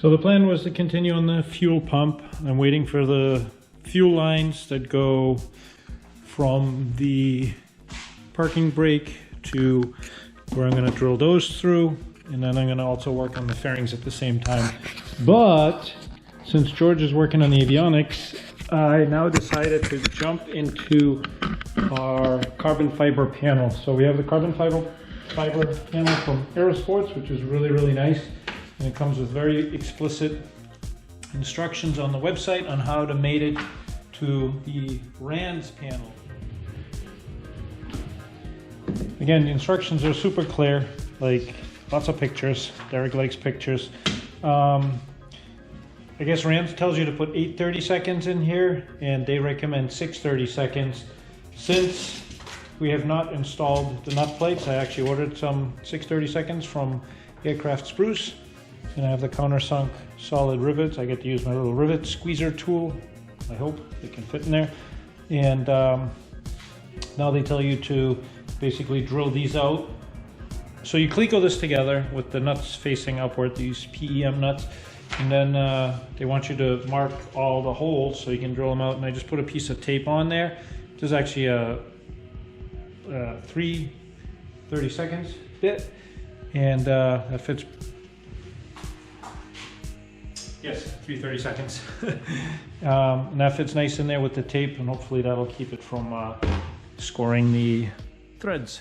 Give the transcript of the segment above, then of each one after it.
So the plan was to continue on the fuel pump. I'm waiting for the fuel lines that go from the parking brake to where I'm going to drill those through, and then I'm going to also work on the fairings at the same time. But since George is working on the avionics, I now decided to jump into our carbon fiber panel. So we have the carbon fiber panel from Aerosport, which is really nice. And it comes with very explicit instructions on the website on how to mate it to the RANS panel. Again, the instructions are super clear, like lots of pictures. Derek likes pictures. I guess RANS tells you to put 8 30-seconds in here, and they recommend 6 30-seconds. Since we have not installed the nut plates, I actually ordered some 6 30-seconds from Aircraft Spruce. And I have the countersunk solid rivets. I get to use my little rivet squeezer tool. I hope they can fit in there. And now they tell you to basically drill these out. So you cleco this together with the nuts facing upward, these PEM nuts. And then they want you to mark all the holes so you can drill them out. And I just put a piece of tape on there. This is actually a 3 30-seconds bit. And that fits. Yes, 3 30-seconds. And that fits nice in there with the tape, and hopefully that'll keep it from scoring the threads.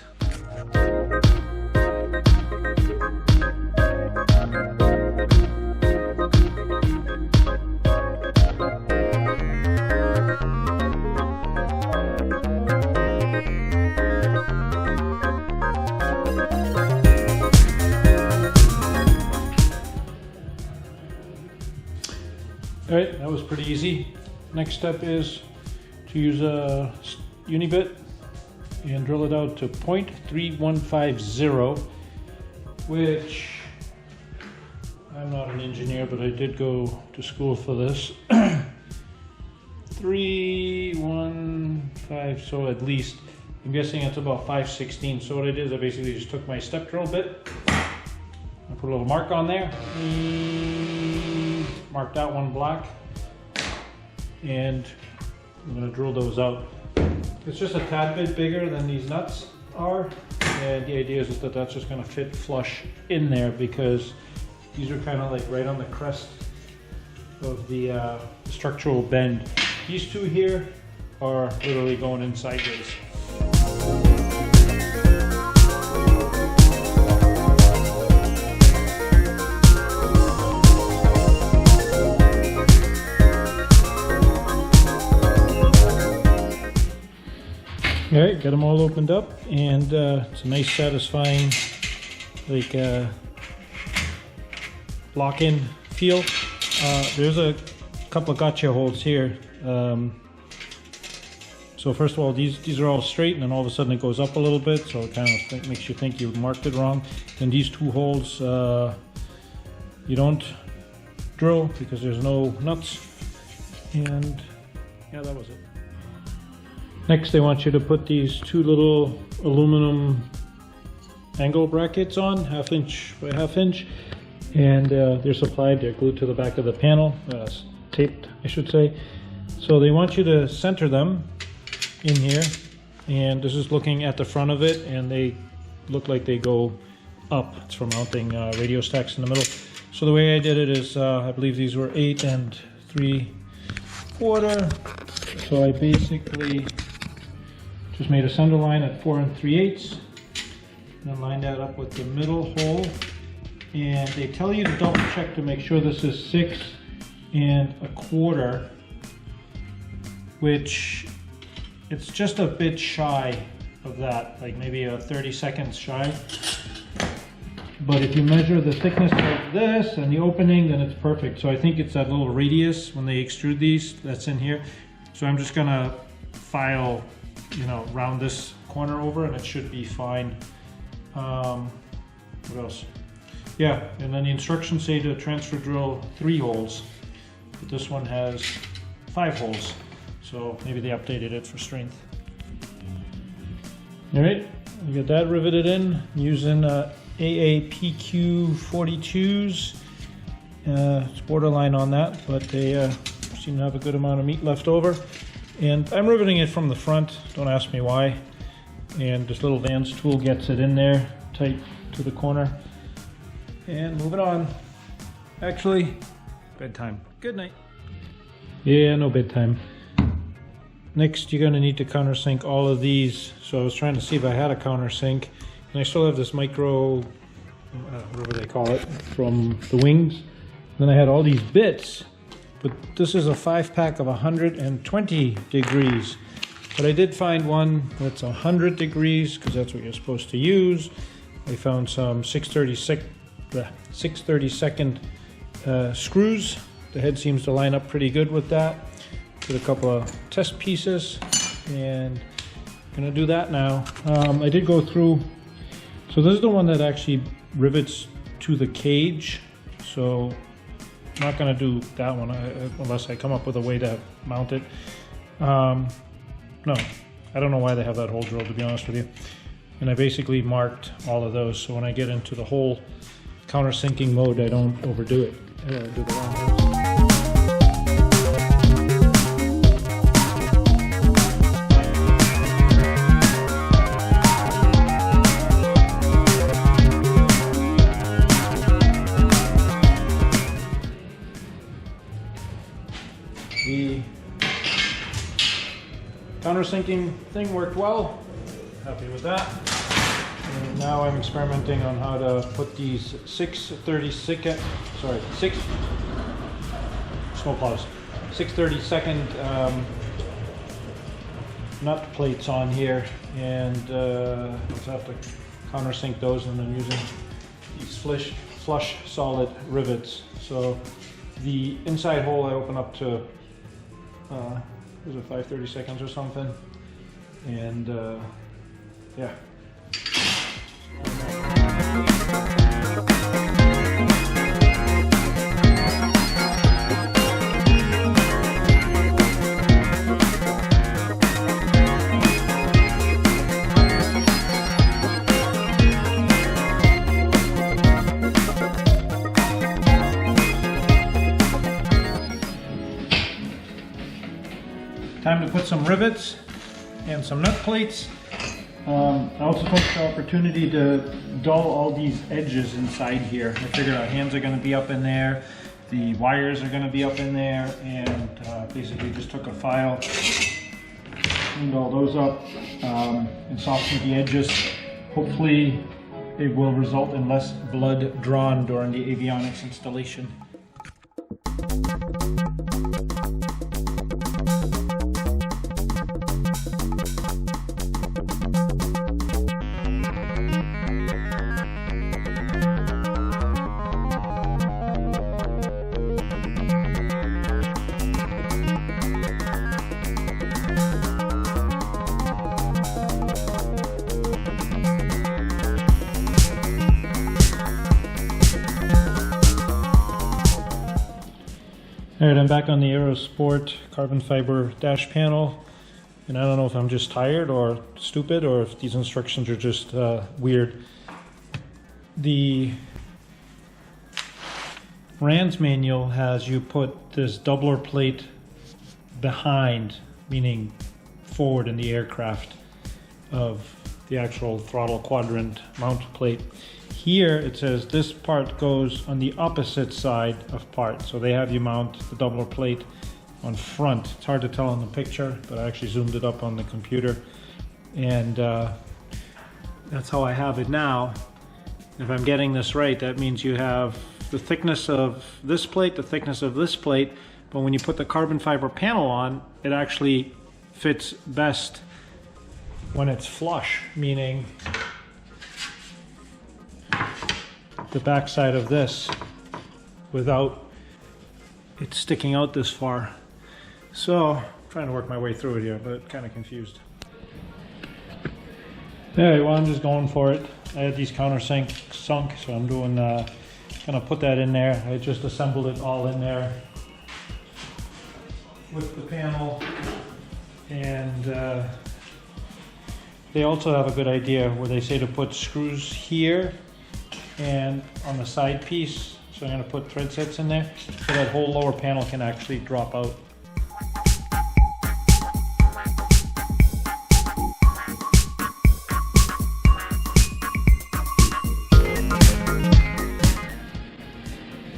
Alright, that was pretty easy. Next step is to use a uni-bit and drill it out to 0.3150, which I'm not an engineer, but I did go to school for this. 315, so at least, I'm guessing it's about 5/16. So what I did is I basically just took my step drill bit, I put a little mark on there, mark that one black, and I'm going to drill those out. It's just a tad bit bigger than these nuts are, and the idea is that that's just going to fit flush in there because these are kind of like right on the crest of the structural bend. These two here are literally going in sideways. All right, got them all opened up, and it's a nice, satisfying, like lock-in feel. There's a couple of gotcha holes here. So first of all, these are all straight, and then all of a sudden it goes up a little bit, so it kind of makes you think you marked it wrong. Then these two holes, you don't drill because there's no nuts, and yeah, that was it. Next, they want you to put these two little aluminum angle brackets on, 1/2 inch by 1/2 inch, and they're supplied, they're glued to the back of the panel, taped, I should say. So they want you to center them in here, and this is looking at the front of it, and they look like they go up. It's for mounting radio stacks in the middle. So the way I did it is, I believe these were 8 3/4. So I basically just made a center line at 4 3/8, and then line that up with the middle hole. And they tell you to double check to make sure this is 6 1/4, which it's just a bit shy of that, like maybe 30-seconds shy. But if you measure the thickness of this and the opening, then it's perfect. So I think it's that little radius when they extrude these that's in here. So I'm just gonna file, round this corner over, and it should be fine. What else? Yeah, and then the instructions say to transfer drill 3 holes, but this one has 5 holes. So maybe they updated it for strength. All right, we got that riveted in using AAPQ 42s, It's borderline on that, but they seem to have a good amount of meat left over. And I'm riveting it from the front, don't ask me why. And this little Vans tool gets it in there, tight to the corner. And moving on. Actually, bedtime. Good night. Yeah, no bedtime. Next, you're gonna need to countersink all of these. So I was trying to see if I had a countersink, and I still have this micro, whatever they call it, from the wings. Then I had all these bits, but this is a 5-pack of 120 degrees. But I did find one that's 100 degrees, because that's what you're supposed to use. I found some 6/32 screws. The head seems to line up pretty good with that. Did a couple of test pieces, and I'm gonna do that now. I did go through, so this is the one that actually rivets to the cage. So I'm not gonna do that one unless I come up with a way to mount it. No, I don't know why they have that hole drilled, to be honest with you. And I basically marked all of those, so when I get into the whole countersinking mode, I don't overdo it. Do the wrong ones. The countersinking thing worked well. Happy with that. And now I'm experimenting on how to put these 6/32 nut plates on here, and let's have to countersink those, and I'm using these flush solid rivets. So the inside hole I open up to was it 5/32 or something, and yeah. Time to put some rivets and some nut plates. I also took the opportunity to dull all these edges inside here. I figured our hands are going to be up in there, the wires are going to be up in there, and basically just took a file, cleaned all those up, and softened the edges. Hopefully it will result in less blood drawn during the avionics installation. Alright, I'm back on the Aerosport carbon fiber dash panel, and I don't know if I'm just tired or stupid or if these instructions are just weird. The RANS manual has you put this doubler plate behind, meaning forward in the aircraft, of the actual throttle quadrant mount plate. Here it says this part goes on the opposite side of part, so they have you mount the doubler plate on front. It's hard to tell in the picture, but I actually zoomed it up on the computer, and that's how I have it now. If I'm getting this right, that means you have the thickness of this plate, the thickness of this plate, but when you put the carbon fiber panel on, it actually fits best when it's flush, meaning the back side of this without it sticking out this far. So I'm trying to work my way through it here, but kind of confused. Alright, well, I'm just going for it. I had these countersunk, so I'm doing gonna put that in there. I just assembled it all in there with the panel, and they also have a good idea where they say to put screws here and on the side piece. So I'm going to put thread sets in there so that whole lower panel can actually drop out.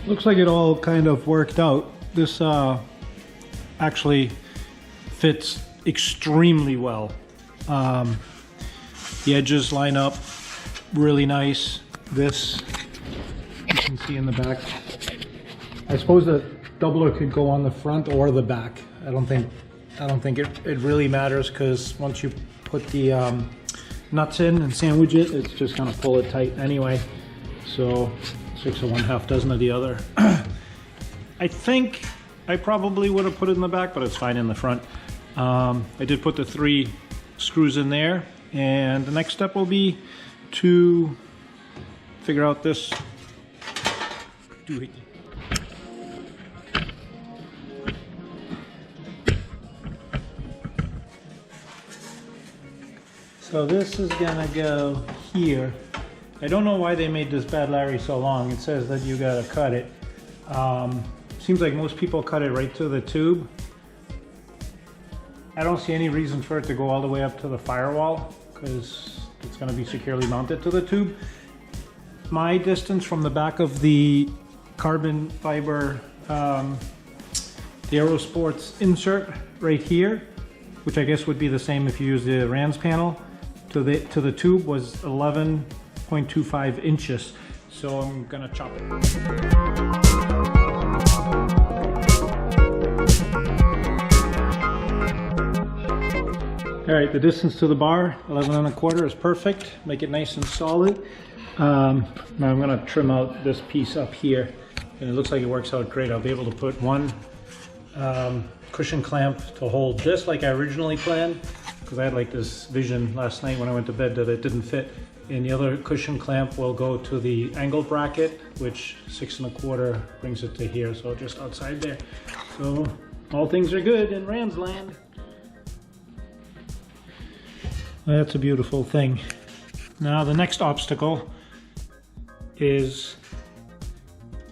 Looks like it all kind of worked out. This actually fits extremely well. The edges line up really nice. This you can see in the back. I suppose the doubler could go on the front or the back. I don't think it really matters, because once you put the nuts in and sandwich it, it's just gonna pull it tight anyway. So 6 of one, half dozen of the other. I think I probably would have put it in the back, but it's fine in the front. I did put the 3 screws in there, and the next step will be to figure out this doohickey. So this is gonna go here. I don't know why they made this bad Larry so long. It says that you gotta cut it. Seems like most people cut it right to the tube. I don't see any reason for it to go all the way up to the firewall, because it's going to be securely mounted to the tube. My distance from the back of the carbon fiber, the Aerosport's insert right here, which I guess would be the same if you use the RANS panel, to the tube was 11.25 inches. So I'm gonna chop it. All right, the distance to the bar, 11.25 is perfect. Make it nice and solid. Now I'm gonna trim out this piece up here, and it looks like it works out great. I'll be able to put one cushion clamp to hold this like I originally planned, because I had like this vision last night when I went to bed that it didn't fit. And the other cushion clamp will go to the angle bracket, which 6.25 brings it to here, so just outside there. So all things are good in RANS land. That's a beautiful thing. Now the next obstacle is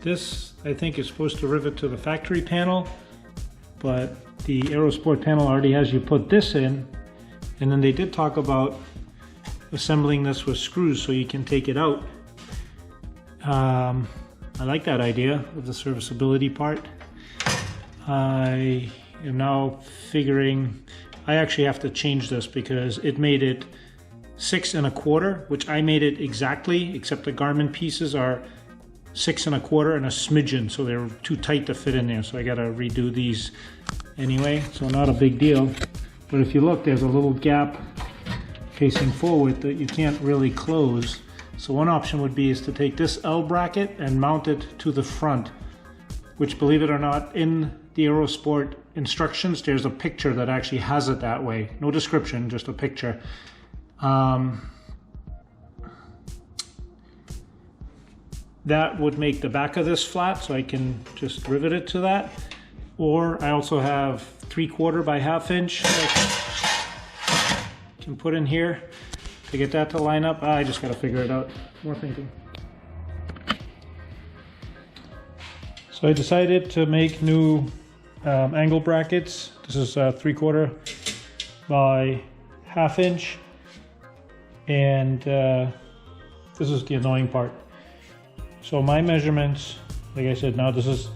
this. I think is supposed to rivet to the factory panel, but the Aerosport panel already has you put this in, and then they did talk about assembling this with screws so you can take it out. I like that idea of the serviceability part. I am now figuring I actually have to change this, because it made it 6.25, which I made it exactly, except the Garmin pieces are 6.25 and a smidgen, so they're too tight to fit in there. So I gotta redo these anyway, so not a big deal. But if you look, there's a little gap facing forward that you can't really close. So one option would be is to take this L bracket and mount it to the front, which, believe it or not, in the Aerosport instructions, there's a picture that actually has it that way. No description, just a picture. That would make the back of this flat, so I can just rivet it to that. Or I also have 3/4 by 1/2 inch that I can put in here to get that to line up. I just gotta figure it out. More thinking. So I decided to make new angle brackets. This is 3/4 by 1/2 inch, and this is the annoying part. So my measurements, like I said, now this is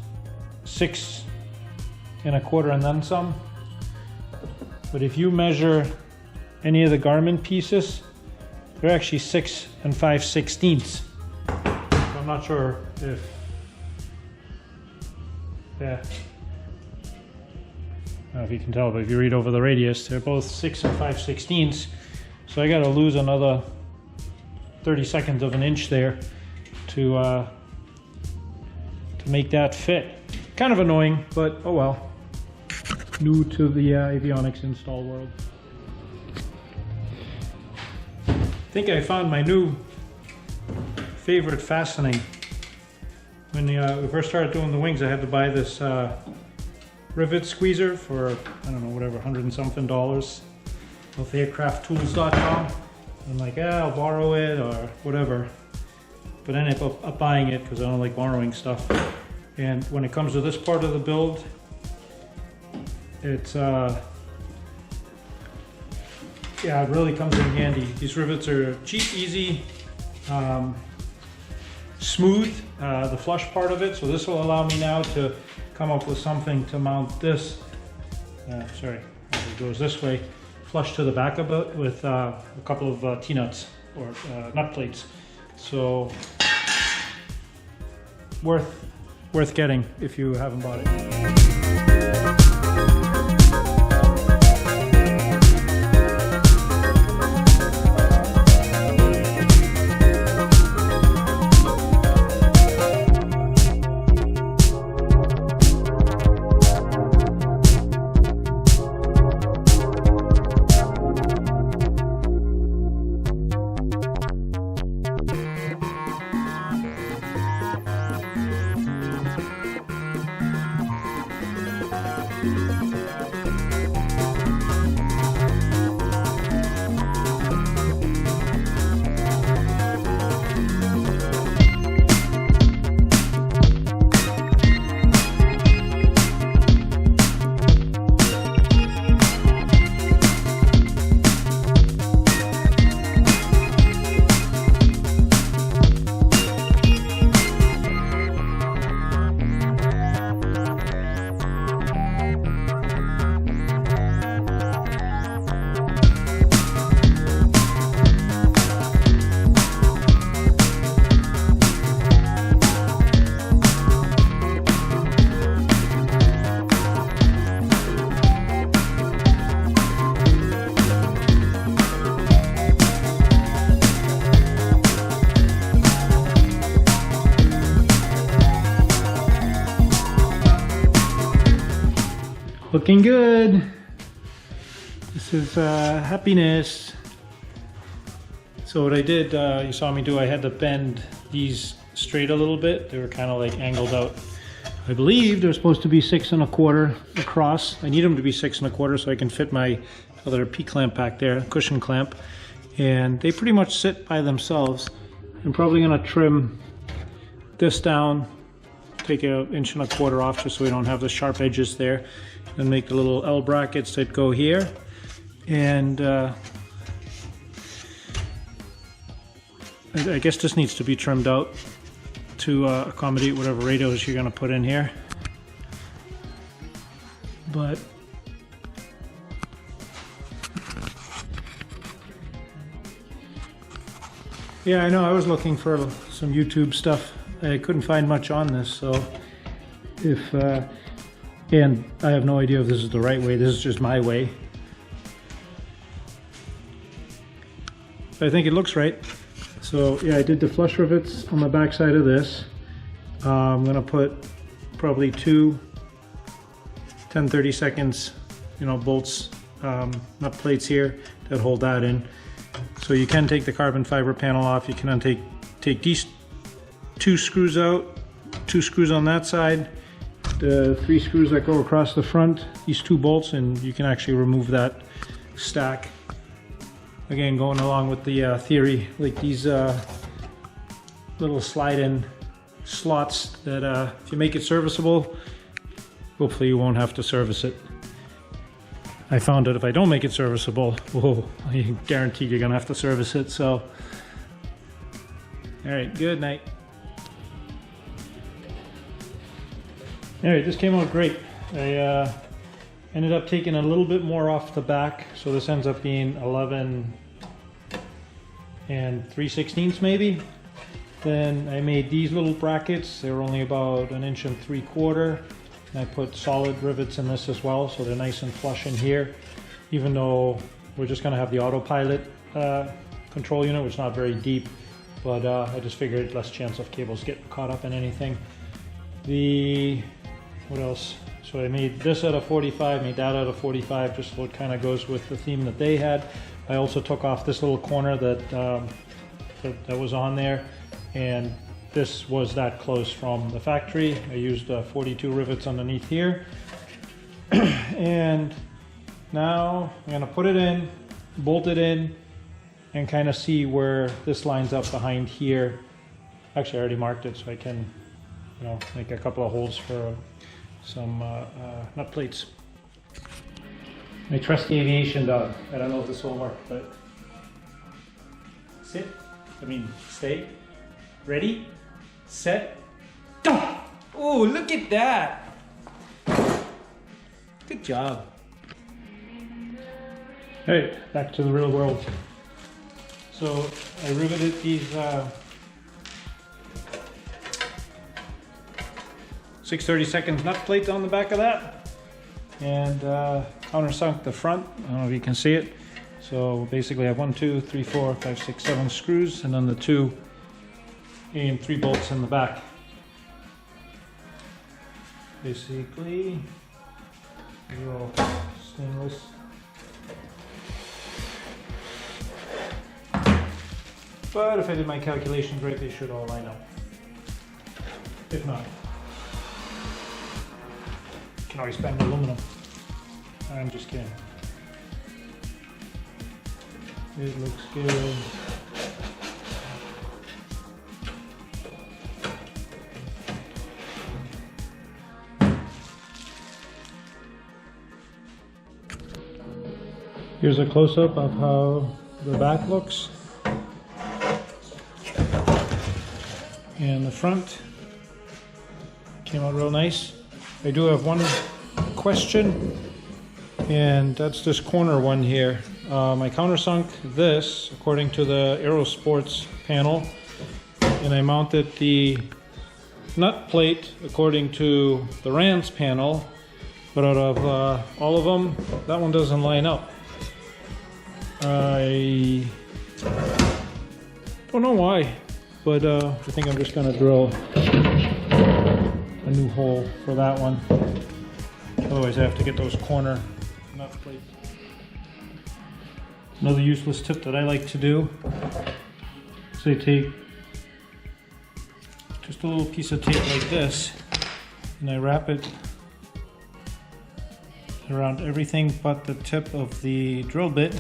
6.25 and then some. But if you measure any of the Garmin pieces, they're actually 6 5/16. So I'm not sure if, yeah. I don't know if you can tell, but if you read over the radius, they're both 6 5/16. So I got to lose another 30 of an inch there to make that fit. Kind of annoying, but oh well. New to the avionics install world. I think I found my new favorite fastening. When we first started doing the wings, I had to buy this rivet squeezer for, I don't know, whatever, $100 and something off aircrafttools.com. I'm like, I'll borrow it or whatever. but I ended up buying it because I don't like borrowing stuff. And when it comes to this part of the build, it's yeah, it really comes in handy. These rivets are cheap, easy, smooth, the flush part of it. So this will allow me now to come up with something to mount this. Sorry, it goes this way, flush to the back of it with a couple of T-nuts or nut plates. So worth getting if you haven't bought it. Looking good. This is happiness. So what I did, you saw me do, I had to bend these straight a little bit. They were kind of like angled out. I believe they're supposed to be 6 1/4 across. I need them to be 6 1/4 so I can fit my other P-clamp back there, cushion clamp. And they pretty much sit by themselves. I'm probably gonna trim this down, take an 1 1/4 off just so we don't have the sharp edges there, and make the little L brackets that go here. And I guess this needs to be trimmed out to accommodate whatever radios you're gonna put in here. But yeah, I know I was looking for some YouTube stuff. I couldn't find much on this, so if and I have no idea if this is the right way. This is just my way. But I think it looks right. So yeah, I did the flush rivets on the back side of this. I'm gonna put probably 2 10-30 seconds, bolts, nut plates here that hold that in. So you can take the carbon fiber panel off. You can take these 2 screws out, 2 screws on that side, the 3 screws that go across the front, these 2 bolts, and you can actually remove that stack. Again, going along with the theory, like these little slide-in slots that if you make it serviceable, hopefully you won't have to service it. I found that if I don't make it serviceable, whoa, I guarantee you're gonna have to service it. So, all right, good night. All right, this came out great. I ended up taking a little bit more off the back, so this ends up being 11 3/16 maybe. Then I made these little brackets. They were only about 1 3/4 inches. And I put solid rivets in this as well, so they're nice and flush in here. Even though we're just gonna have the autopilot control unit, which is not very deep, but I just figured less chance of cables getting caught up in anything. What else? So I made this out of 45, made that out of 45, just so it kind of goes with the theme that they had. I also took off this little corner that was on there, and this was that close from the factory. I used 42 rivets underneath here. And now I'm gonna put it in, bolt it in, and kind of see where this lines up behind here. Actually, I already marked it, so I can, you know, make a couple of holes for some nut plates. My trusty aviation dog. I don't know if this will work, but sit. I mean, stay. Ready, set, go! Oh, look at that! Good job. Hey, back to the real world. So I riveted these 6/32 nut plate on the back of that, and countersunk the front. I don't know if you can see it. So basically I have 1, 2, 3, 4, 5, 6, 7 screws, and then the 2 and 3 bolts in the back. Basically, they're all stainless. But if I did my calculations right, they should all line up. If not, you can always spend aluminum. I'm just kidding. It looks good. Here's a close-up of how the back looks. And the front came out real nice. I do have one question, and that's this corner one here. I countersunk this according to the Aerosport's panel, and I mounted the nut plate according to the RANS panel, but out of all of them, that one doesn't line up. I don't know why, but I think I'm just going to drill a new hole for that one. Otherwise I have to get those corner nut plates. Another useless tip that I like to do is I take just a little piece of tape like this and I wrap it around everything but the tip of the drill bit.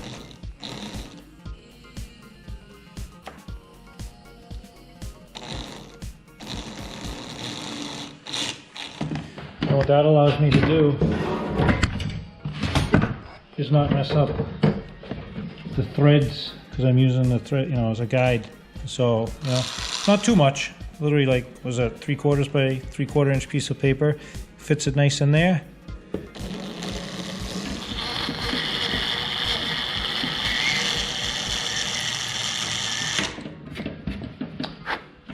And what that allows me to do is not mess up the threads, because I'm using the thread, you know, as a guide. So, you know, not too much. Literally, like, was that 3/4 by 3/4 inch piece of paper? Fits it nice in there.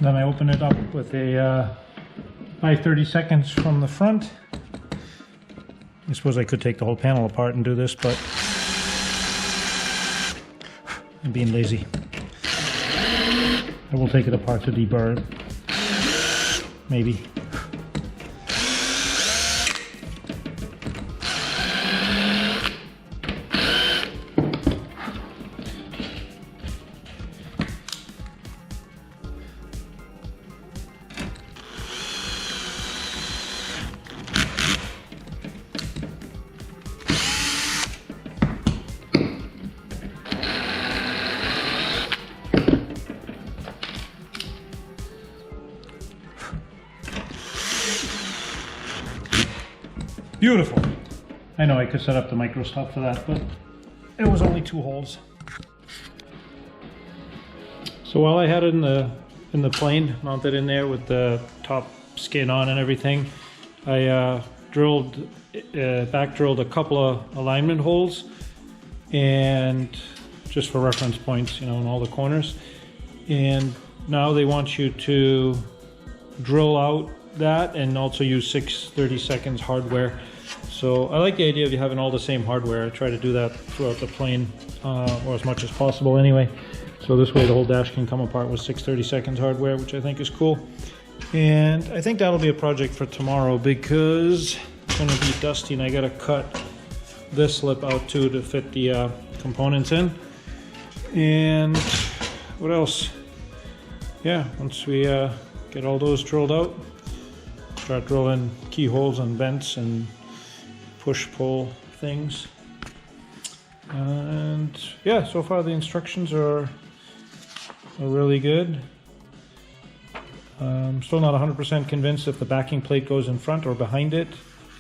Then I open it up with a 5/32 from the front. I suppose I could take the whole panel apart and do this, but I'm being lazy. I will take it apart to deburr it. Maybe. Beautiful. I know I could set up the micro stop for that, but it was only 2 holes. So while I had it in the plane, mounted in there with the top skin on and everything, I back drilled a couple of alignment holes, and just for reference points, you know, in all the corners. And now they want you to drill out that and also use 6/32 hardware. So I like the idea of you having all the same hardware. I try to do that throughout the plane, or as much as possible anyway. So this way the whole dash can come apart with 6/32 hardware, which I think is cool. And I think that'll be a project for tomorrow because it's going to be dusty and I got to cut this lip out too to fit the components in. And what else? Yeah, once we get all those drilled out, start drilling keyholes and vents and push-pull things. And yeah, so far the instructions are really good. I'm still not 100% convinced if the backing plate goes in front or behind it.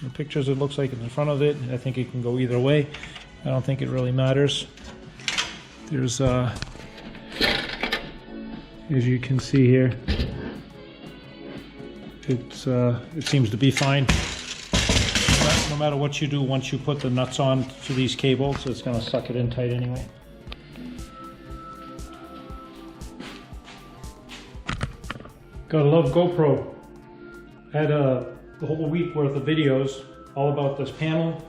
In the pictures it looks like it's in front of it. I think it can go either way. I don't think it really matters. There's as you can see here, it seems to be fine. No matter what you do, once you put the nuts on to these cables, it's going to suck it in tight anyway. Gotta love GoPro. I had the whole week worth of videos all about this panel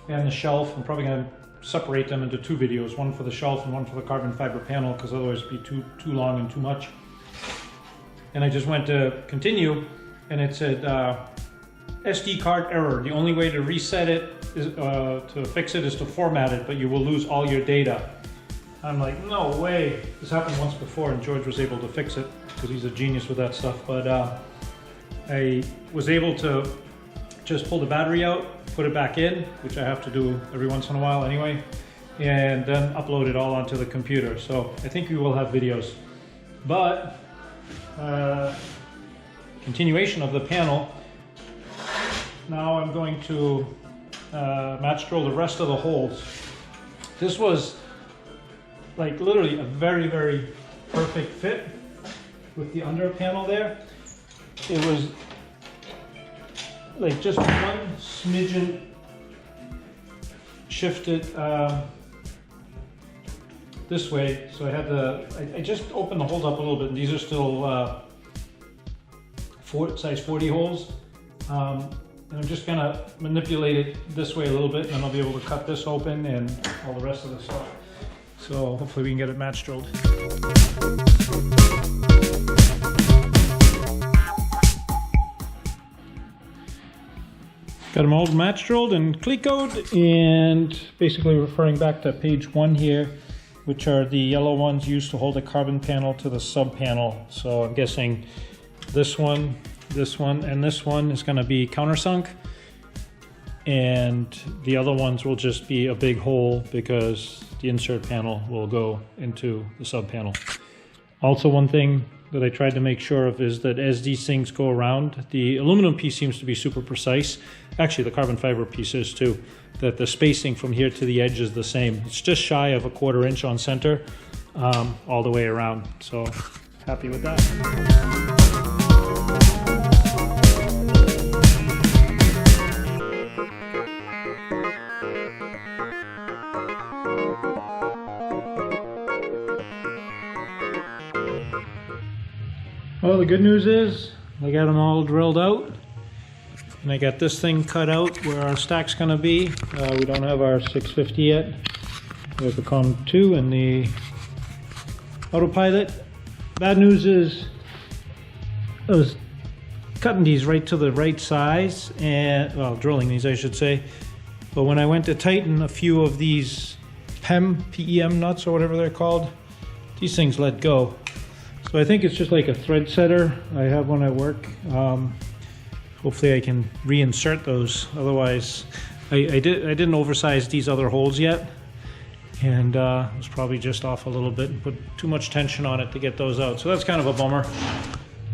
and the shelf. I'm probably going to separate them into 2 videos, one for the shelf and one for the carbon fiber panel, because otherwise it'd be too long and too much. And I just went to continue, and it said SD card error. The only way to reset it is to fix it is to format it, but you will lose all your data. I'm like, no way. This happened once before, and George was able to fix it because he's a genius with that stuff. But I was able to just pull the battery out, put it back in, which I have to do every once in a while anyway, and then upload it all onto the computer. So I think we will have videos. But continuation of the panel. Now I'm going to match drill the rest of the holes. This was like literally a very, very perfect fit with the under panel there. It was like just one smidgen shifted this way. So I had I just opened the holes up a little bit, and these are still size 40 holes. And I'm just gonna manipulate it this way a little bit, and then I'll be able to cut this open and all the rest of the stuff. So hopefully we can get it match drilled. Got them all match drilled and clecoed, and basically referring back to page 1 here, which are the yellow ones used to hold the carbon panel to the sub panel. So I'm guessing this one, and this one is going to be countersunk, and the other ones will just be a big hole because the insert panel will go into the sub panel. Also, one thing that I tried to make sure of is that as these things go around, the aluminum piece seems to be super precise. Actually, the carbon fiber piece is too, that the spacing from here to the edge is the same. It's just shy of a 1/4 inch on center all the way around. So happy with that. Well, the good news is I got them all drilled out, and I got this thing cut out where our stack's going to be. We don't have our 650 yet. We have the COM 2 and the autopilot. Bad news is I was cutting these right to the right size, and well, drilling these I should say, but when I went to tighten a few of these PEM nuts or whatever they're called, these things let go. So I think it's just like a thread setter. I have one at work. Hopefully I can reinsert those. Otherwise, I didn't oversize these other holes yet, and it was probably just off a little bit and put too much tension on it to get those out. So that's kind of a bummer.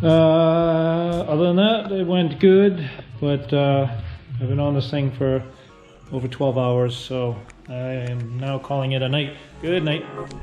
Other than that, it went good, but I've been on this thing for over 12 hours, so I am now calling it a night. Good night.